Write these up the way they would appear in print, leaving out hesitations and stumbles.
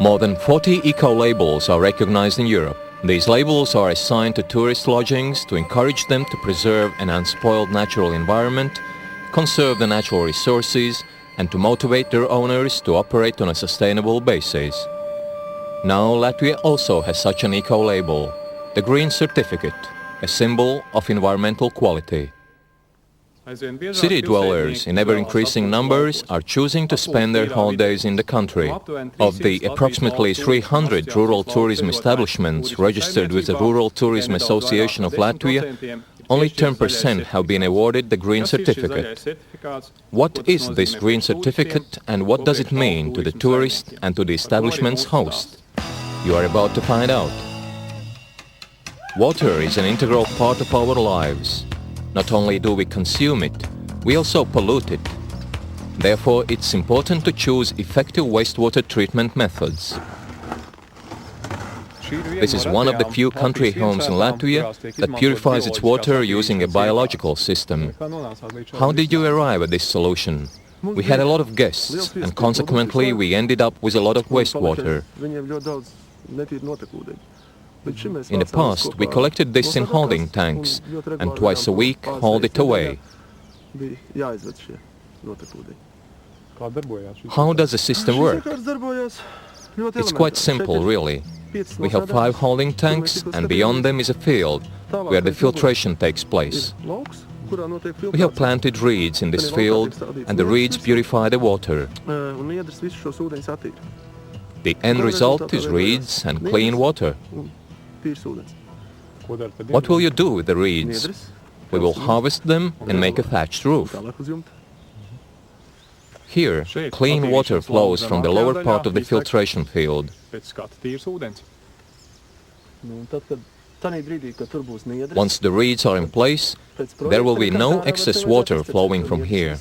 More than 40 eco-labels are recognized in Europe. These labels are assigned to tourist lodgings to encourage them to preserve an unspoiled natural environment, conserve the natural resources, and to motivate their owners to operate on a sustainable basis. Now Latvia also has such an eco-label, the Green Certificate, a symbol of environmental quality. City dwellers in ever-increasing numbers are choosing to spend their holidays in the country. Of the approximately 300 rural tourism establishments registered with the Rural Tourism Association of Latvia, only 10% have been awarded the Green Certificate. What is this Green Certificate and what does it mean to the tourist and to the establishment's host? You are about to find out. Water is an integral part of our lives. Not only do we consume it, we also pollute it. Therefore, it's important to choose effective wastewater treatment methods. This is one of the few country homes in Latvia that purifies its water using a biological system. How did you arrive at this solution? We had a lot of guests, and consequently we ended up with a lot of wastewater. In the past, we collected this in holding tanks, and twice a week hauled it away. How does the system work? It's quite simple, really. We have 5 holding tanks, and beyond them is a field, where the filtration takes place. We have planted reeds in this field, and the reeds purify the water. The end result is reeds and clean water. What will you do with the reeds? We will harvest them and make a thatched roof. Here, clean water flows from the lower part of the filtration field. Once the reeds are in place, there will be no excess water flowing from here.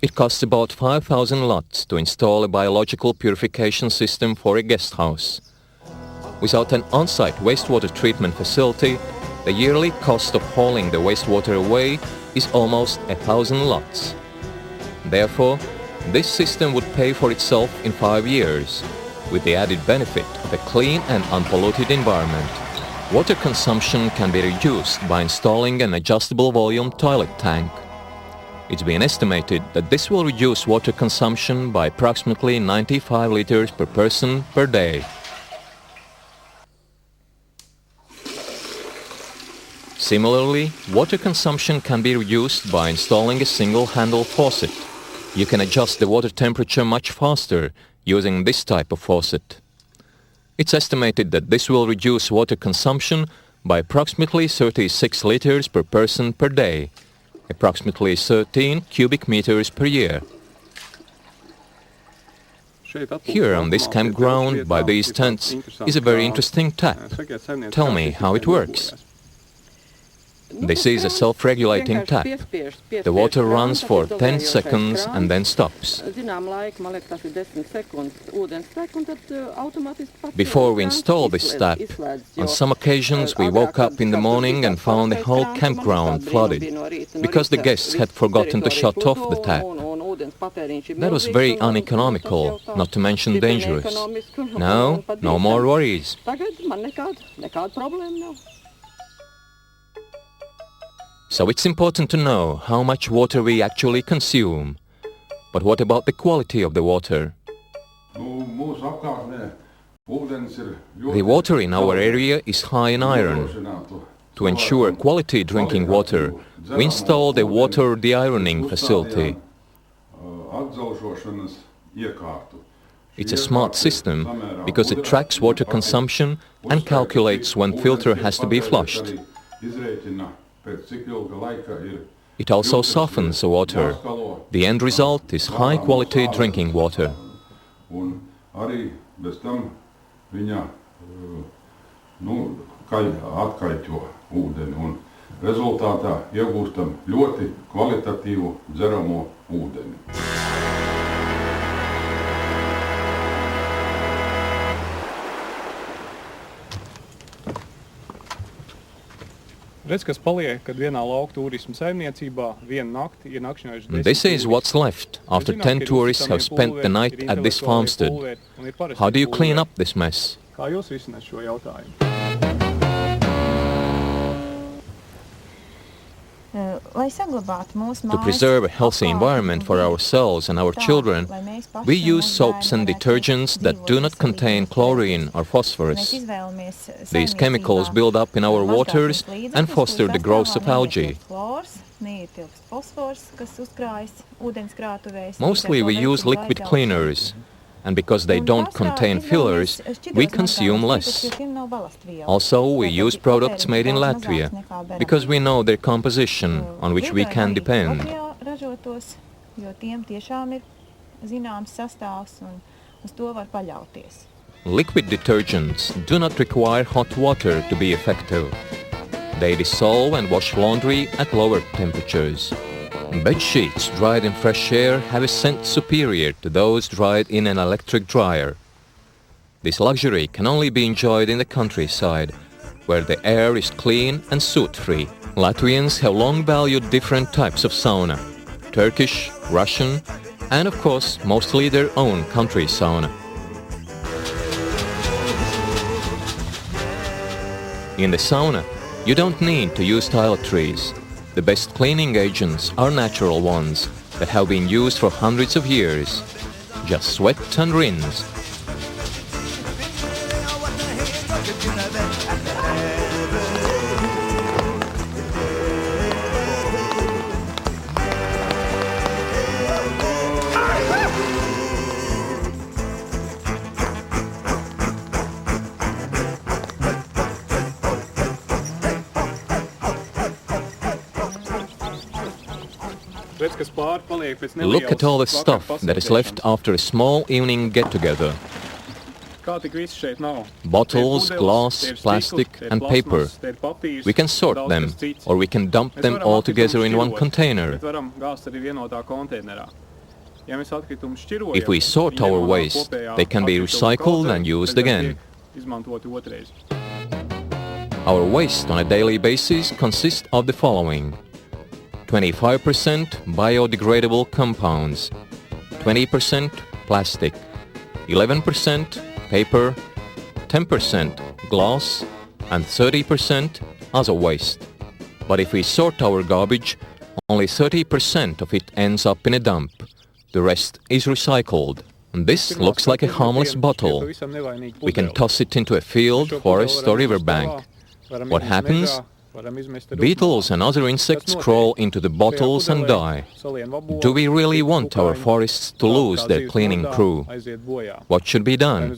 It costs about 5,000 lots to install a biological purification system for a guest house. Without an on-site wastewater treatment facility, the yearly cost of hauling the wastewater away is almost 1,000 lots. Therefore, this system would pay for itself in 5 years, with the added benefit of a clean and unpolluted environment. Water consumption can be reduced by installing an adjustable volume toilet tank. It's been estimated that this will reduce water consumption by approximately 95 liters per person per day. Similarly, water consumption can be reduced by installing a single-handle faucet. You can adjust the water temperature much faster using this type of faucet. It's estimated that this will reduce water consumption by approximately 36 liters per person per day, approximately 13 cubic meters per year. Here on this campground, by these tents, is a very interesting tap. Tell me how it works. This is a self-regulating tap. The water runs for 10 seconds and then stops. Before we installed this tap, on some occasions we woke up in the morning and found the whole campground flooded, because the guests had forgotten to shut off the tap. That was very uneconomical, not to mention dangerous. Now, no more worries. So it's important to know how much water we actually consume. But what about the quality of the water? The water in our area is high in iron. To ensure quality drinking water, we installed a water de-ironing facility. It's a smart system because it tracks water consumption and calculates when filter has to be flushed. It also softens the water. The end result is high-quality drinking water. Rezultātā iegūstam ļoti kvalitatīvu dzeramo ūdeni. Redz, kas paliek, kad vienā lauku turismu saimniecībā vienu nakti ir nakšņojuši 10 This is what's left after 10 tourists have spent the night at this farmstead. How do you clean up this mess? Kā jūs risināt šo jautājumu? To preserve a healthy environment for ourselves and our children, we use soaps and detergents that do not contain chlorine or phosphorus. These chemicals build up in our waters and foster the growth of algae. Mostly we use liquid cleaners, and because they don't contain fillers, we consume less. Also, we use products made in Latvia, because we know their composition, on which we can depend. Liquid detergents do not require hot water to be effective. They dissolve and wash laundry at lower temperatures. Bed sheets dried in fresh air have a scent superior to those dried in an electric dryer. This luxury can only be enjoyed in the countryside, where the air is clean and soot-free. Latvians have long valued different types of sauna: Turkish, Russian, and of course mostly their own country sauna. In the sauna, you don't need to use toiletries. The best cleaning agents are natural ones that have been used for hundreds of years. Just sweat and rinse. Look at all the stuff that is left after a small evening get-together. Bottles, glass, plastic and paper. We can sort them, or we can dump them all together in one container. If we sort our waste, they can be recycled and used again. Our waste on a daily basis consists of the following: 25% biodegradable compounds, 20% plastic, 11% paper, 10% glass, and 30% other waste. But if we sort our garbage, only 30% of it ends up in a dump. The rest is recycled. And this looks like a harmless bottle. We can toss it into a field, forest, or riverbank. What happens? Beetles and other insects crawl into the bottles and die. Do we really want our forests to lose their cleaning crew? What should be done?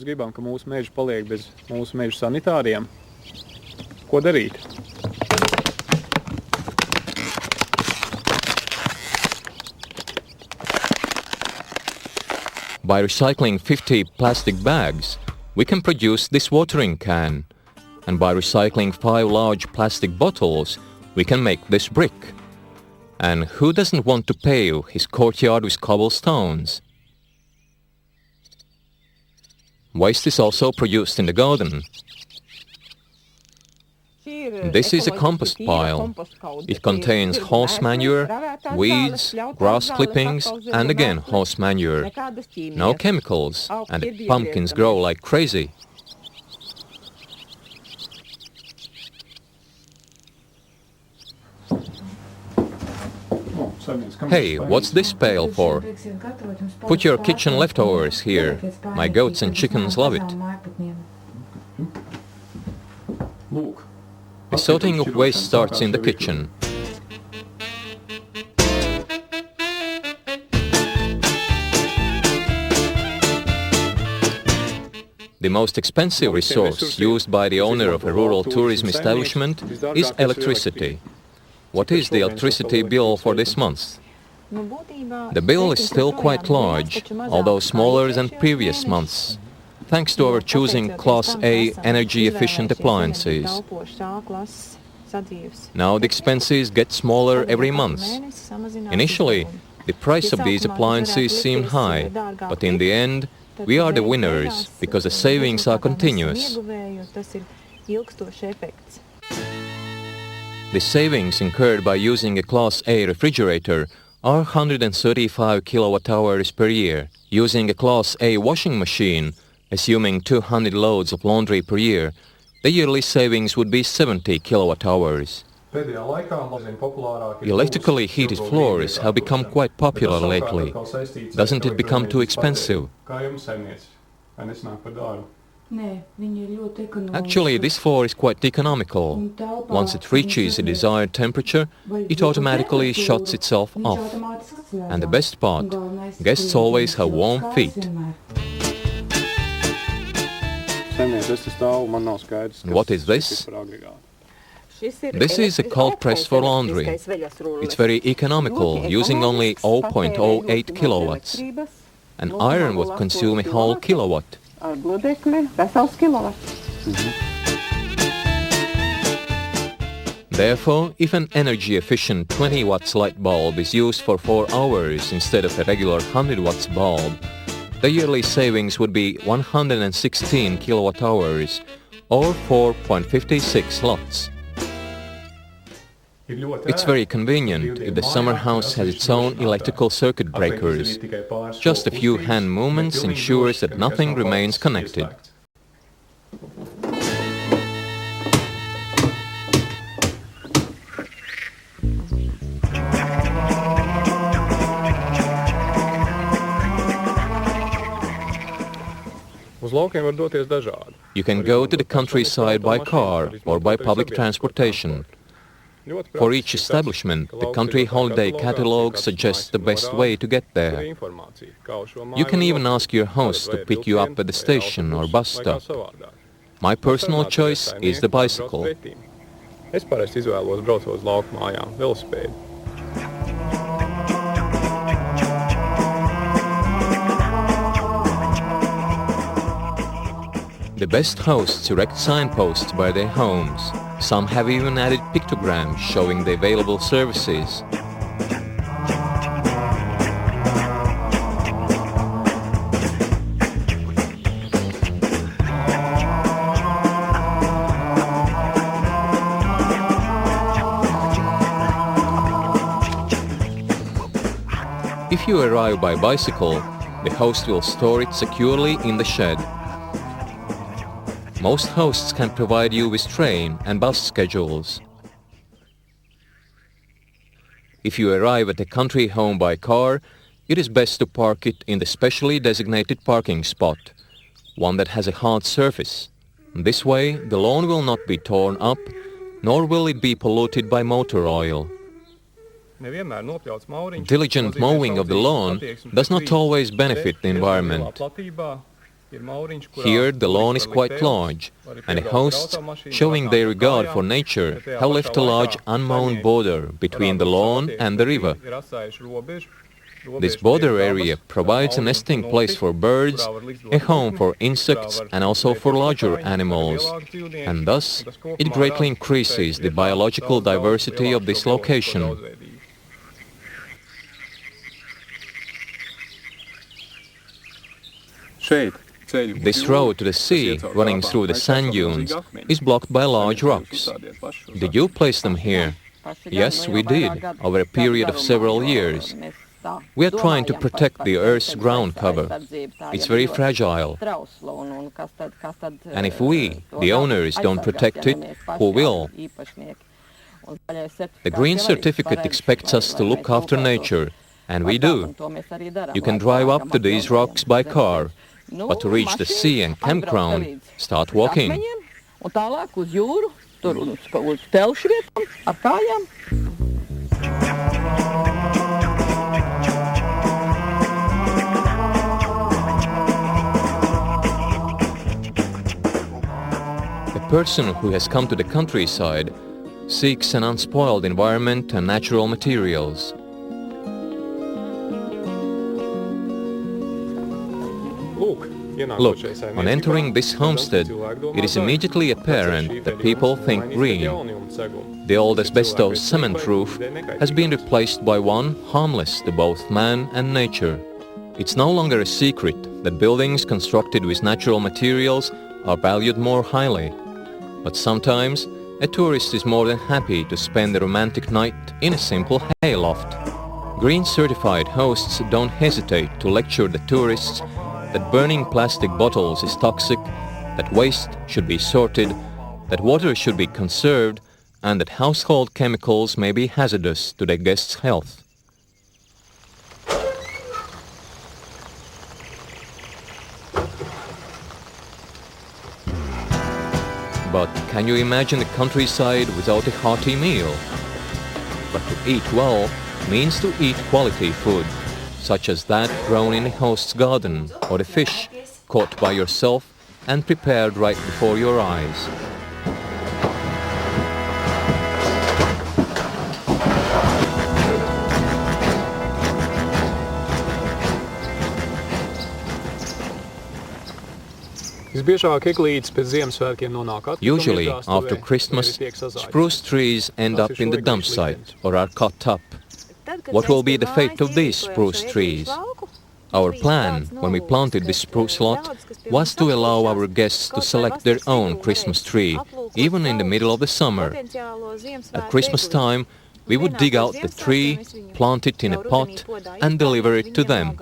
By recycling 50 plastic bags, we can produce this watering can. And by recycling 5 large plastic bottles, we can make this brick. And who doesn't want to pave his courtyard with cobblestones? Waste is also produced in the garden. This is a compost pile. It contains horse manure, weeds, grass clippings, and again horse manure. No chemicals, and the pumpkins grow like crazy. Hey, what's this pail for? Put your kitchen leftovers here. My goats and chickens love it. The sorting of waste starts in the kitchen. The most expensive resource used by the owner of a rural tourism establishment is electricity. What is the electricity bill for this month? The bill is still quite large, although smaller than previous months, thanks to our choosing Class A energy-efficient appliances. Now the expenses get smaller every month. Initially, the price of these appliances seemed high, but in the end, we are the winners because the savings are continuous. The savings incurred by using a Class A refrigerator are 135 kilowatt hours per year. Using a Class A washing machine, assuming 200 loads of laundry per year, the yearly savings would be 70 kilowatt hours. Electrically heated floors have become quite popular lately. Doesn't it become too expensive? Actually, this floor is quite economical. Once it reaches a desired temperature, it automatically shuts itself off. And the best part, guests always have warm feet. And what is this? This is a cold press for laundry. It's very economical, using only 0.08 kilowatts. An iron would consume a whole kilowatt. Therefore, if an energy-efficient 20 watts light bulb is used for 4 hours instead of a regular 100 watts bulb, the yearly savings would be 116 kilowatt hours, or 4.56 lots. It's very convenient if the summer house has its own electrical circuit breakers. Just a few hand movements ensures that nothing remains connected. You can go to the countryside by car or by public transportation. For each establishment, the country holiday catalogue suggests the best way to get there. You can even ask your host to pick you up at the station or bus stop. My personal choice is the bicycle. The best hosts erect signposts by their homes. Some have even added pictograms showing the available services. If you arrive by bicycle, the host will store it securely in the shed. Most hosts can provide you with train and bus schedules. If you arrive at a country home by car, it is best to park it in the specially designated parking spot, one that has a hard surface. This way, the lawn will not be torn up, nor will it be polluted by motor oil. Diligent mowing of the lawn does not always benefit the environment. Here the lawn is quite large, and the hosts, showing their regard for nature, have left a large unmown border between the lawn and the river. This border area provides a nesting place for birds, a home for insects and also for larger animals, and thus it greatly increases the biological diversity of this location. This road to the sea, running through the sand dunes, is blocked by large rocks. Did you place them here? Yes, we did, over a period of several years. We are trying to protect the Earth's ground cover. It's very fragile. And if we, the owners, don't protect it, who will? The Green Certificate expects us to look after nature, and we do. You can drive up to these rocks by car, but to reach the sea and campground, start walking. A person who has come to the countryside seeks an unspoiled environment and natural materials. Look, on entering this homestead, it is immediately apparent that people think green. The old asbestos cement roof has been replaced by one harmless to both man and nature. It's no longer a secret that buildings constructed with natural materials are valued more highly. But sometimes a tourist is more than happy to spend a romantic night in a simple hayloft. Green certified hosts don't hesitate to lecture the tourists that burning plastic bottles is toxic, that waste should be sorted, that water should be conserved, and that household chemicals may be hazardous to their guests' health. But can you imagine the countryside without a hearty meal? But to eat well means to eat quality food, such as that grown in a host's garden, or the fish caught by yourself and prepared right before your eyes. Usually, after Christmas, spruce trees end up in the dump site or are cut up. What will be the fate of these spruce trees? Our plan, when we planted this spruce lot, was to allow our guests to select their own Christmas tree, even in the middle of the summer. At Christmas time, we would dig out the tree, plant it in a pot, and deliver it to them.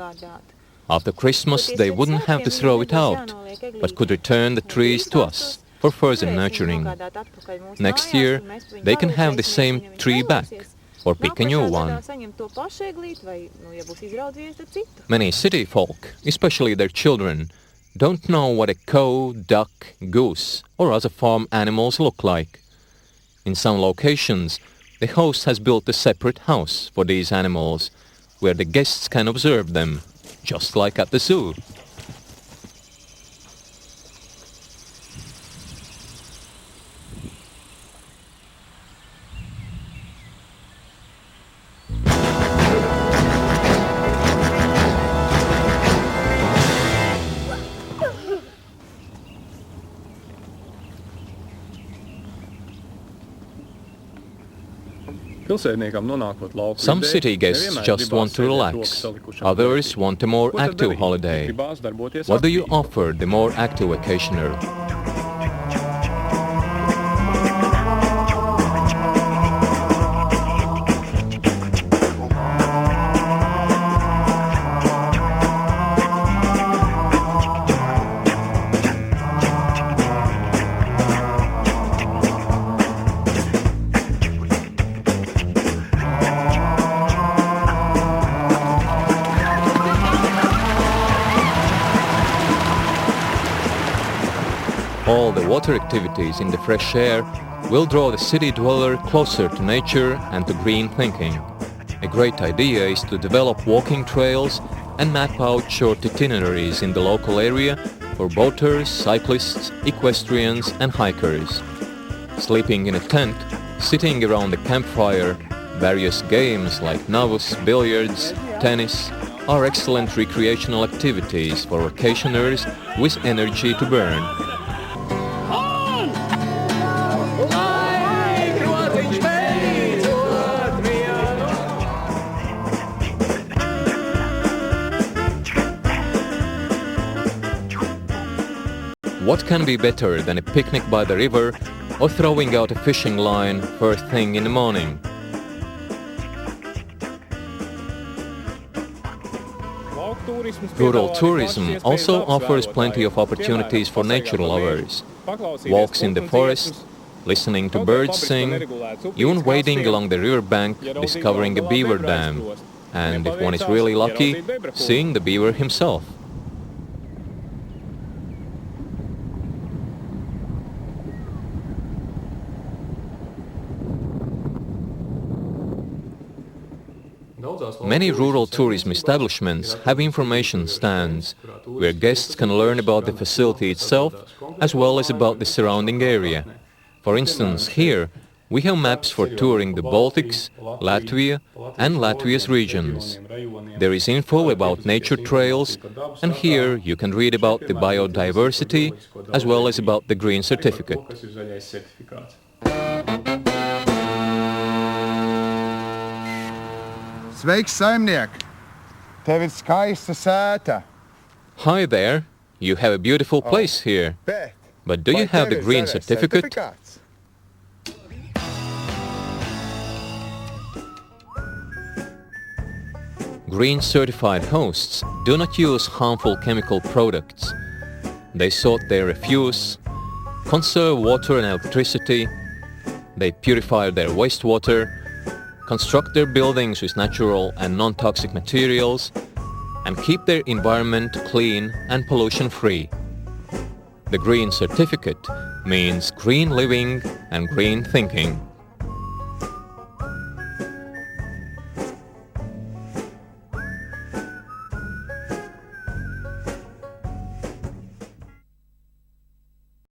After Christmas, they wouldn't have to throw it out, but could return the trees to us for further nurturing. Next year, they can have the same tree back, or pick a new one. Many city folk, especially their children, don't know what a cow, duck, goose, or other farm animals look like. In some locations, the host has built a separate house for these animals, where the guests can observe them, just like at the zoo. Some city guests just want to relax, others want a more active holiday. What do you offer the more active vacationer? All the water activities in the fresh air will draw the city dweller closer to nature and to green thinking. A great idea is to develop walking trails and map out short itineraries in the local area for boaters, cyclists, equestrians and hikers. Sleeping in a tent, sitting around the campfire, various games like navus, billiards, tennis are excellent recreational activities for vacationers with energy to burn. What can be better than a picnic by the river or throwing out a fishing line first thing in the morning? Rural tourism also offers plenty of opportunities for nature lovers. Walks in the forest, listening to birds sing, even wading along the riverbank, discovering a beaver dam, and if one is really lucky, seeing the beaver himself. Many rural tourism establishments have information stands where guests can learn about the facility itself as well as about the surrounding area. For instance, here we have maps for touring the Baltics, Latvia and Latvia's regions. There is info about nature trails, and here you can read about the biodiversity as well as about the green certificate. Sveiks, saimniek! Tev ir skaista sēta. Hi there, you have a beautiful place here. But do you have the green certificate? Green certified hosts do not use harmful chemical products. They sort their refuse, conserve water and electricity, they purify their wastewater, construct their buildings with natural and non-toxic materials, and keep their environment clean and pollution-free. The Green Certificate means green living and green thinking.